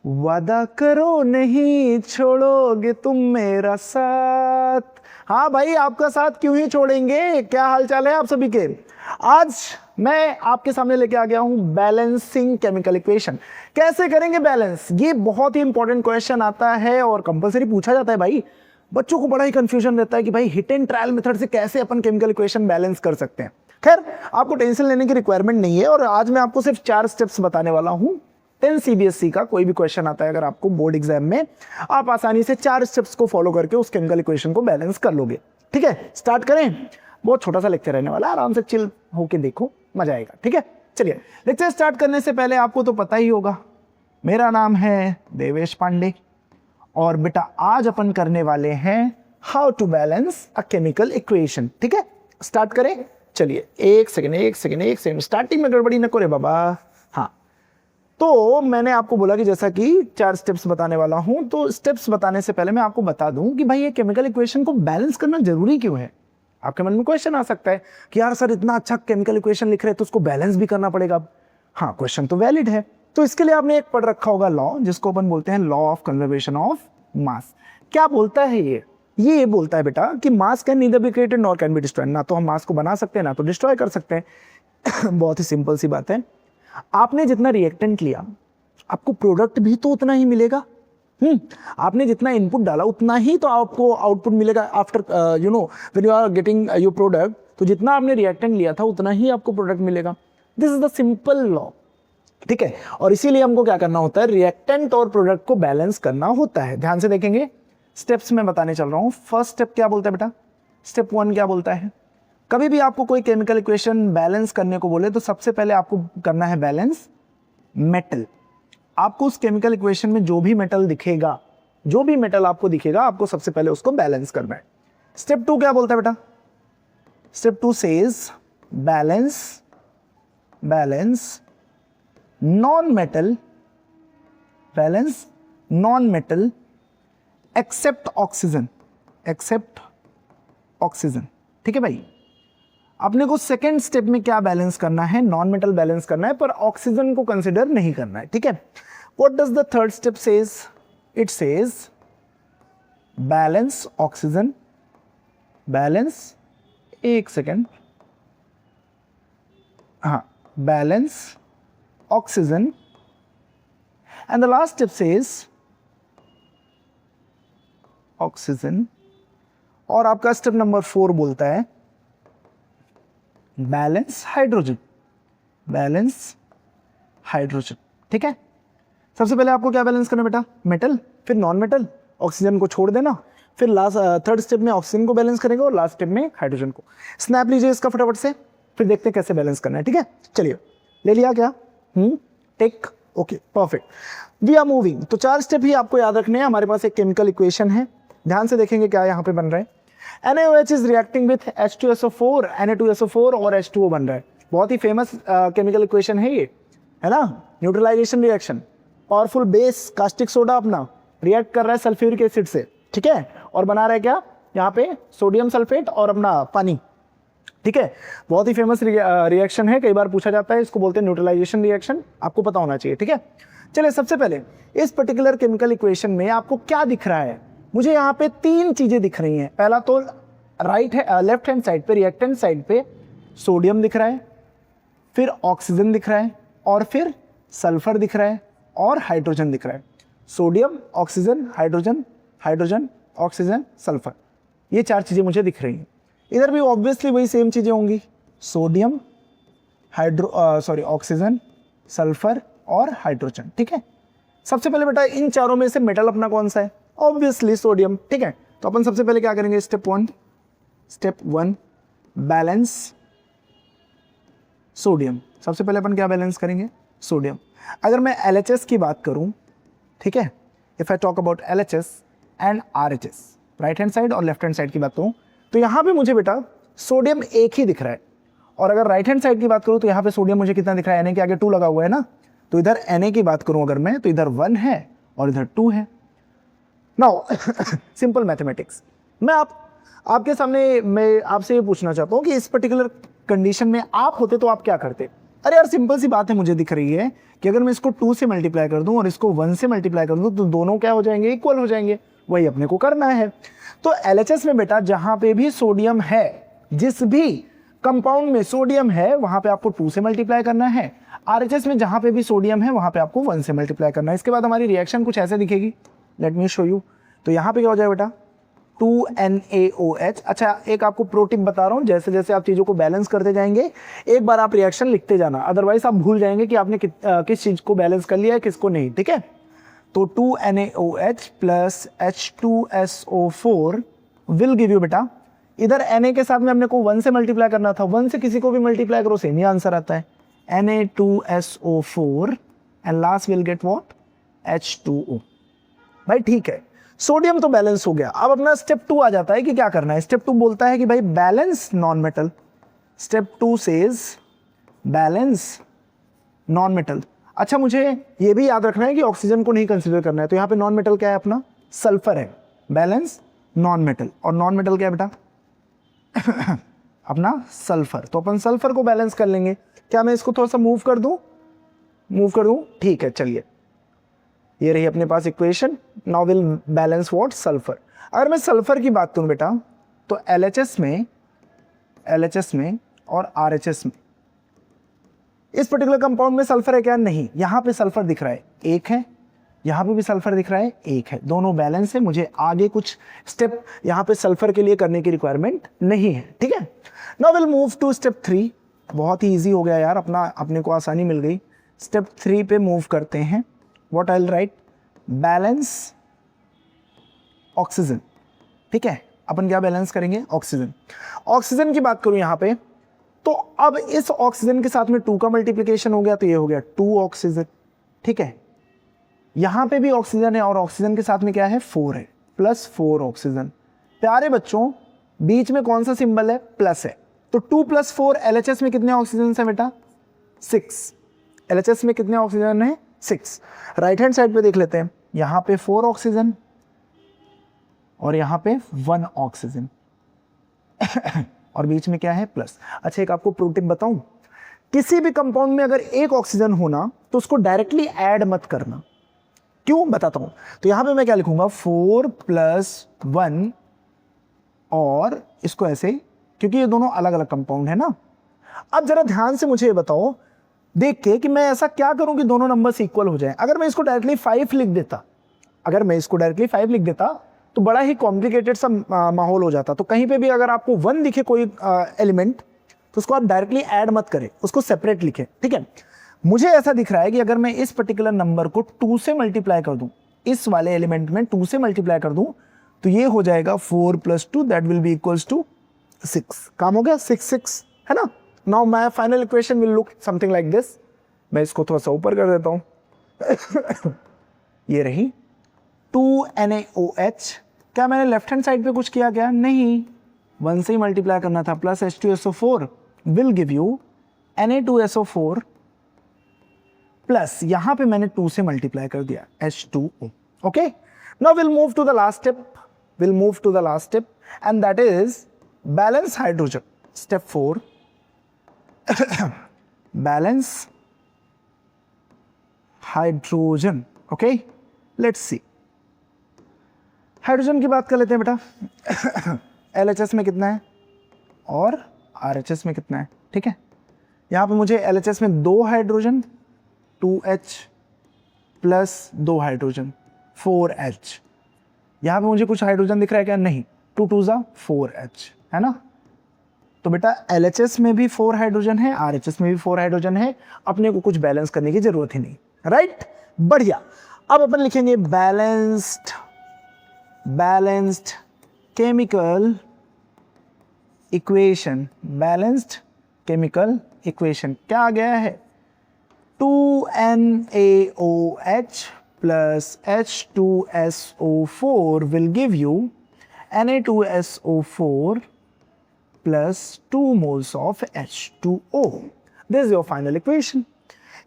वादा करो नहीं छोड़ोगे तुम मेरा साथ। हाँ भाई, आपका साथ क्यों ही छोड़ेंगे। क्या हाल चाल है आप सभी के। आज मैं आपके सामने लेके आ गया हूं बैलेंसिंग केमिकल इक्वेशन। कैसे करेंगे बैलेंस, ये बहुत ही इंपॉर्टेंट क्वेश्चन आता है और कंपलसरी पूछा जाता है भाई। बच्चों को बड़ा ही कंफ्यूजन रहता है कि भाई हिट एंड ट्रायल मेथड से कैसे अपन केमिकल इक्वेशन बैलेंस कर सकते हैं। खैर, आपको टेंशन लेने की रिक्वायरमेंट नहीं है और आज मैं आपको सिर्फ 4 स्टेप्स बताने वाला हूं। 10 CBSE का कोई भी क्वेश्चन आता है अगर आपको बोर्ड एग्जाम में, आप आसानी से 4 स्टेप्स को फॉलो करके उस केमिकल इक्वेशन को बैलेंस कर लोगे। ठीक है, स्टार्ट करें। बहुत छोटा सा लेक्चर रहने वाला है, आराम से चिल होके देखो, मजा आएगा। ठीक है, चलिए लेक्चर स्टार्ट करने से पहले आपको तो पता ही होगा, मेरा नाम है देवेश पांडे और बेटा आज अपन करने वाले हैं how to balance a chemical equation. ठीक है, स्टार्ट करें। चलिए एक सेकेंड, स्टार्टिंग में गड़बड़ी न करे बाबा। हाँ, तो मैंने आपको बोला कि जैसा कि 4 स्टेप्स बताने वाला हूं, तो स्टेप्स बताने से पहले मैं आपको बता दूं कि भाई ये केमिकल इक्वेशन को बैलेंस करना जरूरी क्यों है। आपके मन में क्वेश्चन आ सकता है कि यार सर इतना अच्छा केमिकल इक्वेशन लिख रहे हैं तो उसको बैलेंस भी करना पड़ेगा। हाँ, क्वेश्चन तो वैलिड है। तो इसके लिए आपने एक पढ़ रखा होगा लॉ, जिसको अपन बोलते हैं law of conservation of mass. क्या बोलता है ये बोलता है बेटा कि मास can neither be created nor can be destroyed. ना तो हम मास को बना सकते हैं ना तो डिस्ट्रॉय कर सकते हैं। बहुत ही सिंपल सी बात है। आपने जितना रिएक्टेंट लिया आपको प्रोडक्ट भी तो उतना ही मिलेगा। आपने जितना इनपुट डाला उतना ही तो आपको आउटपुट मिलेगा after when you are getting your product. तो जितना आपने रिएक्टेंट लिया था उतना ही आपको प्रोडक्ट मिलेगा। This is the simple law. ठीक है, और इसीलिए हमको क्या करना होता है, रिएक्टेंट और प्रोडक्ट को बैलेंस करना होता है। ध्यान से देखेंगे, स्टेप्स में बताने चल रहा हूं। फर्स्ट स्टेप क्या बोलता है बेटा, स्टेप 1 क्या बोलता है। कभी भी आपको कोई केमिकल इक्वेशन बैलेंस करने को बोले तो सबसे पहले आपको करना है बैलेंस मेटल। आपको उस केमिकल इक्वेशन में जो भी मेटल दिखेगा, जो भी मेटल आपको दिखेगा, आपको सबसे पहले उसको बैलेंस करना है। स्टेप 2 क्या बोलता है बेटा, step 2 says balance non metal except oxygen. ठीक है भाई, अपने को सेकेंड स्टेप में क्या बैलेंस करना है, नॉन मेटल बैलेंस करना है, पर ऑक्सीजन को कंसिडर नहीं करना है। ठीक है, what does the third step says, it says balance oxygen, balance, एक सेकेंड, हाँ, balance oxygen, and the last step says oxygen. और आपका स्टेप नंबर 4 बोलता है बैलेंस हाइड्रोजन। ठीक है, सबसे पहले आपको क्या बैलेंस करना बेटा, मेटल, फिर नॉन मेटल, ऑक्सीजन को छोड़ देना, फिर लास्ट थर्ड स्टेप में ऑक्सीजन को बैलेंस करेंगे और लास्ट स्टेप में हाइड्रोजन को। स्नैप लीजिए इसका फटाफट से, फिर देखते हैं कैसे बैलेंस करना है। ठीक है, चलिए ले लिया क्या, take, okay, perfect, we are moving. तो 4 स्टेप ही आपको याद रखने हैं। हमारे पास एक केमिकल इक्वेशन है, ध्यान से देखेंगे क्या यहाँ पे बन रहा है। NaOH is reacting with H2SO4, Na2SO4 और H2O बन रहा है। बहुत ही फेमस केमिकल इक्वेशन है ये, है ना, neutralization reaction. Powerful base caustic soda अपना रिएक्ट कर रहा है सल्फ्यूरिक एसिड से। ठीक है, और बना रहा है क्या यहाँ पे, सोडियम सल्फेट और अपना पानी। ठीक है, बहुत ही फेमस रिएक्शन है, कई बार पूछा जाता है, इसको बोलते हैं न्यूट्रलाइजेशन रिएक्शन, आपको पता होना चाहिए। ठीक है, चलिए सबसे पहले इस पर्टिकुलर केमिकल इक्वेशन में आपको क्या दिख रहा है। मुझे यहाँ पे 3 चीजें दिख रही हैं। पहला तो लेफ्ट हैंड साइड पे, रिएक्टेंट साइड पे सोडियम दिख रहा है, फिर ऑक्सीजन दिख रहा है और फिर सल्फर दिख रहा है और हाइड्रोजन दिख रहा है। Sodium, oxygen, hydrogen, hydrogen, oxygen, sulphur, ये 4 चीजें मुझे दिख रही हैं। इधर भी ऑब्वियसली वही सेम चीजें होंगी, सोडियम, ऑक्सीजन, सल्फर और हाइड्रोजन। ठीक है, सबसे पहले बेटा इन चारों में से मेटल अपना कौन सा है, ऑब्वियसली सोडियम। ठीक है, तो अपन सबसे पहले क्या करेंगे, स्टेप 1 बैलेंस सोडियम। सबसे पहले अपन क्या बैलेंस करेंगे, सोडियम। अगर मैं LHS की बात करूं, ठीक है, if I talk about LHS and RHS, right hand side और लेफ्ट हैंड साइड की बात करूं, तो यहां पे मुझे बेटा सोडियम एक ही दिख रहा है। और अगर राइट हैंड साइड की बात करूं तो यहां पे सोडियम मुझे कितना दिख रहा है, Na के आगे 2 लगा हुआ है ना, तो इधर Na की बात करूं अगर मैं, तो इधर 1 है और इधर 2 है। नाउ सिंपल मैथमेटिक्स, मैं आपके सामने मैं आपसे ये पूछना चाहता हूँ कि इस पर्टिकुलर कंडीशन में आप होते तो आप क्या करते। अरे यार सिंपल सी बात है, मुझे दिख रही है कि अगर मैं इसको 2 से मल्टीप्लाई कर दूं और इसको 1 से मल्टीप्लाई कर दूं तो दोनों क्या हो जाएंगे, इक्वल हो जाएंगे। वही अपने को करना है। तो LHS में बेटा जहां पे भी सोडियम है, जिस भी कंपाउंड में सोडियम है वहां पे आपको 2 से मल्टीप्लाई करना है। RHS में जहां पे भी सोडियम है वहां पे आपको 1 से मल्टीप्लाई करना है। इसके बाद हमारी रिएक्शन कुछ ऐसे दिखेगी, लेट मी शो यू। तो यहाँ पे क्या हो जाएगा बेटा, 2NaOH। अच्छा, एक आपको प्रो टिप बता रहा हूँ, जैसे जैसे आप चीज़ों को बैलेंस करते जाएंगे एक बार आप रिएक्शन लिखते जाना, अदरवाइज आप भूल जाएंगे कि आपने किस चीज़ को बैलेंस कर लिया है, किसको नहीं। ठीक है, तो 2NaOH plus H2SO4 will give you बेटा, इधर Na के साथ में हमने को 1 से मल्टीप्लाई करना था, 1 से किसी को भी मल्टीप्लाई करो सेम ही आंसर आता है, Na2SO4 and last will get what, H2O। भाई ठीक है, सोडियम तो बैलेंस हो गया। अब अपना स्टेप 2 आ जाता है कि क्या करना है। स्टेप 2 बोलता है कि भाई balance non metal. Step 2 says balance non metal. अच्छा, मुझे ये भी याद रखना है कि ऑक्सीजन को नहीं कंसीडर करना है। तो यहाँ पे नॉन मेटल क्या है, अपना सल्फर है। बैलेंस नॉन मेटल, और नॉन मेटल क्या है बेटा अपना सल्फर। तो अपन सल्फर को बैलेंस कर लेंगे। क्या मैं इसको थोड़ा सा मूव कर दूं? ठीक है, चलिए, ये रही अपने पास equation. Now will balance what, sulphur. अगर मैं सल्फर की बात करूं बेटा तो LHS में और RHS में, इस पर्टिकुलर कंपाउंड में सल्फर है क्या? नहीं। यहां पे सल्फर दिख रहा है, एक है, यहां पे भी सल्फर दिख रहा है, एक है, दोनों बैलेंस है। मुझे आगे कुछ स्टेप यहां पे सल्फर के लिए करने की रिक्वायरमेंट नहीं है। ठीक है, now will move to step 3। बहुत ही ईजी हो गया यार, अपने को आसानी मिल गई। स्टेप 3 पे मूव करते हैं। What I'll write, balance oxygen. ठीक है, अपन क्या बैलेंस करेंगे, ऑक्सीजन। ऑक्सीजन की बात करूं यहां पे, तो अब इस ऑक्सीजन के साथ में 2 का मल्टीप्लिकेशन हो गया, तो ये हो गया 2 ऑक्सीजन। ठीक है, यहां पे भी ऑक्सीजन है और ऑक्सीजन के साथ में क्या है, 4 है, प्लस 4 ऑक्सीजन। प्यारे बच्चों, बीच में कौन सा सिंबल है, प्लस है। तो 2 + 4, LHS में कितने ऑक्सीजन है बेटा, 6। LHS में कितने ऑक्सीजन है, 6। राइट हैंड साइड पे देख लेते हैं, यहां पे 4 ऑक्सीजन और यहां पे 1 ऑक्सीजन और बीच में क्या है, प्लस। अच्छा, एक आपको प्रो टिप बताऊं, किसी भी कंपाउंड में अगर एक ऑक्सीजन होना तो उसको डायरेक्टली ऐड मत करना। क्यों, बताता हूं। तो यहां पे मैं क्या लिखूंगा, 4 + 1 और इसको ऐसे, क्योंकि ये दोनों अलग अलग कंपाउंड है ना। अब जरा ध्यान से मुझे ये बताओ देख के कि मैं ऐसा क्या करूं कि दोनों नंबर्स इक्वल हो जाएं। अगर मैं इसको डायरेक्टली 5 लिख देता, तो बड़ा ही कॉम्प्लिकेटेड सा माहौल हो जाता। तो कहीं पे भी अगर आपको 1 दिखे कोई एलिमेंट, तो उसको आप डायरेक्टली ऐड मत करें, उसको सेपरेट लिखें। ठीक है, मुझे ऐसा दिख रहा है कि अगर मैं इस पर्टिकुलर नंबर को 2 से मल्टीप्लाई कर दूं, इस वाले एलिमेंट में 2 से मल्टीप्लाई कर दूं, तो ये हो जाएगा 4 + 2 that will be equals to 6। काम हो गया, 6 है ना। Now my final equation will look something like this. मैं इसको थोड़ा सा ऊपर कर देता हूं ये रही 2NaOH। क्या मैंने लेफ्ट हैंड साइड पे कुछ किया क्या? नहीं, 1 से ही मल्टीप्लाई करना था, plus H2SO4 will give you Na2SO4 plus यहां पे मैंने 2 से मल्टीप्लाई कर दिया, H2O। Okay, now will move to the last step and that is balance hydrogen. Step 4 balance hydrogen. Okay, let's see, hydrogen की बात कर लेते हैं बेटा। LHS में कितना है और RHS में कितना है? ठीक है, यहां पे मुझे LHS में 2 hydrogen 2H plus 2 hydrogen 4H। यहां पे मुझे कुछ हाइड्रोजन दिख रहा है क्या? नहीं, 2 2 ज़ा 4H है ना। तो बेटा LHS में भी 4 हाइड्रोजन है, RHS में भी 4 हाइड्रोजन है, अपने को कुछ बैलेंस करने की जरूरत ही नहीं। राइट, बढ़िया। अब अपन लिखेंगे balanced chemical equation. Balanced chemical equation क्या आ गया है? 2NaOH plus H2SO4 will give you Na2SO4 plus 2 moles of H2O. This is your final equation.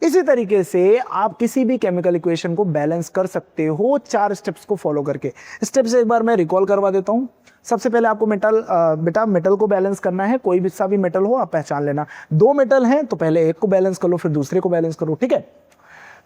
इसी तरीके से आप किसी भी केमिकल इक्वेशन को बैलेंस कर सकते हो 4 स्टेप्स को फॉलो करके। स्टेप्स एक बार मैं रिकॉल करवा देता हूं। सबसे पहले आपको मेटल को बैलेंस करना है। कोई भी सा भी मेटल हो आप पहचान लेना। 2 मेटल हैं तो पहले एक को बैलेंस कर लो, फिर दूसरे को बैलेंस करो। ठीक है,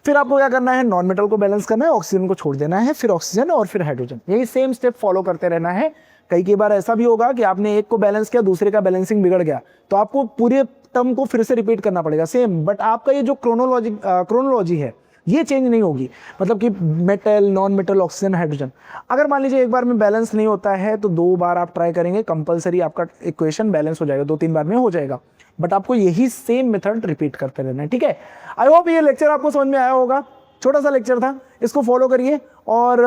फिर आपको क्या करना है, नॉन मेटल को बैलेंस करना है, ऑक्सीजन को छोड़ देना है, फिर ऑक्सीजन और फिर हाइड्रोजन, यही सेम स्टेप फॉलो करते रहना है। कई बार ऐसा भी होगा कि आपने एक को बैलेंस किया, दूसरे का बैलेंसिंग बिगड़ गया, तो आपको पूरे टर्म को फिर से रिपीट करना पड़ेगा सेम, बट आपका ये जो क्रोनोलॉजी है ये चेंज नहीं होगी। मतलब कि metal, non metal, oxygen, hydrogen, अगर मान लीजिए एक बार में बैलेंस नहीं होता है तो 2 बार आप ट्राई करेंगे, कंपलसरी आपका इक्वेशन बैलेंस हो जाएगा, 2-3 बार में हो जाएगा, बट आपको यही सेम मेथड रिपीट करते रहना है, ठीक है। आई होप ये लेक्चर आपको समझ में आया होगा, छोटा सा लेक्चर था, इसको फॉलो करिए। और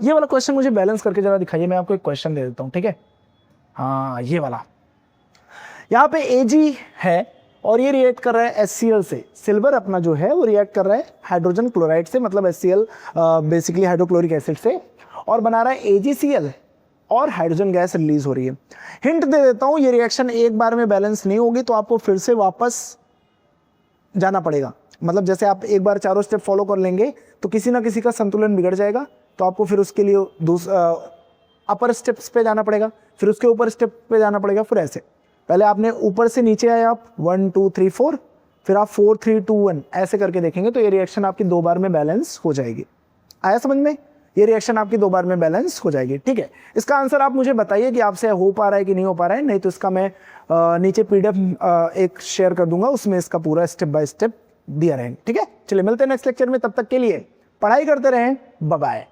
ये वाला क्वेश्चन मुझे बैलेंस करके जरा दिखाइए, मैं आपको एक क्वेश्चन दे देता हूँ, ठीक है। हाँ, ये वाला, यहाँ पे Ag है और ये रिएक्ट कर रहा है HCl से, सिल्वर अपना जो है वो रिएक्ट कर रहा है हाइड्रोजन क्लोराइड से, मतलब HCl बेसिकली हाइड्रोक्लोरिक एसिड से, और बना रहा है AgCl और हाइड्रोजन गैस रिलीज हो रही है। हिंट दे देता हूँ, ये रिएक्शन एक बार में बैलेंस नहीं होगी, तो आपको फिर से वापस जाना पड़ेगा। मतलब जैसे आप एक बार चारों स्टेप फॉलो कर लेंगे तो किसी ना किसी का संतुलन बिगड़ जाएगा, तो आपको फिर उसके लिए अपर स्टेप्स पे जाना पड़ेगा, फिर उसके ऊपर स्टेप पे जाना पड़ेगा, फिर ऐसे। पहले आपने ऊपर से नीचे आए आप 1 2 3 4, फिर आप 4 3 2 1 ऐसे करके देखेंगे तो ये रिएक्शन आपकी 2 बार में बैलेंस हो जाएगी। आया समझ में? ये रिएक्शन आपकी 2 बार में बैलेंस हो जाएगी, ठीक है। इसका आंसर आप मुझे बताइए कि आपसे हो पा रहा है कि नहीं हो पा रहा है, नहीं तो इसका मैं नीचे PDF एक शेयर कर दूंगा, उसमें इसका पूरा स्टेप बाय स्टेप दिया रहेगा, ठीक है। चलिए मिलते हैं नेक्स्ट लेक्चर में, तब तक के लिए पढ़ाई करते रहें, बाय बाय।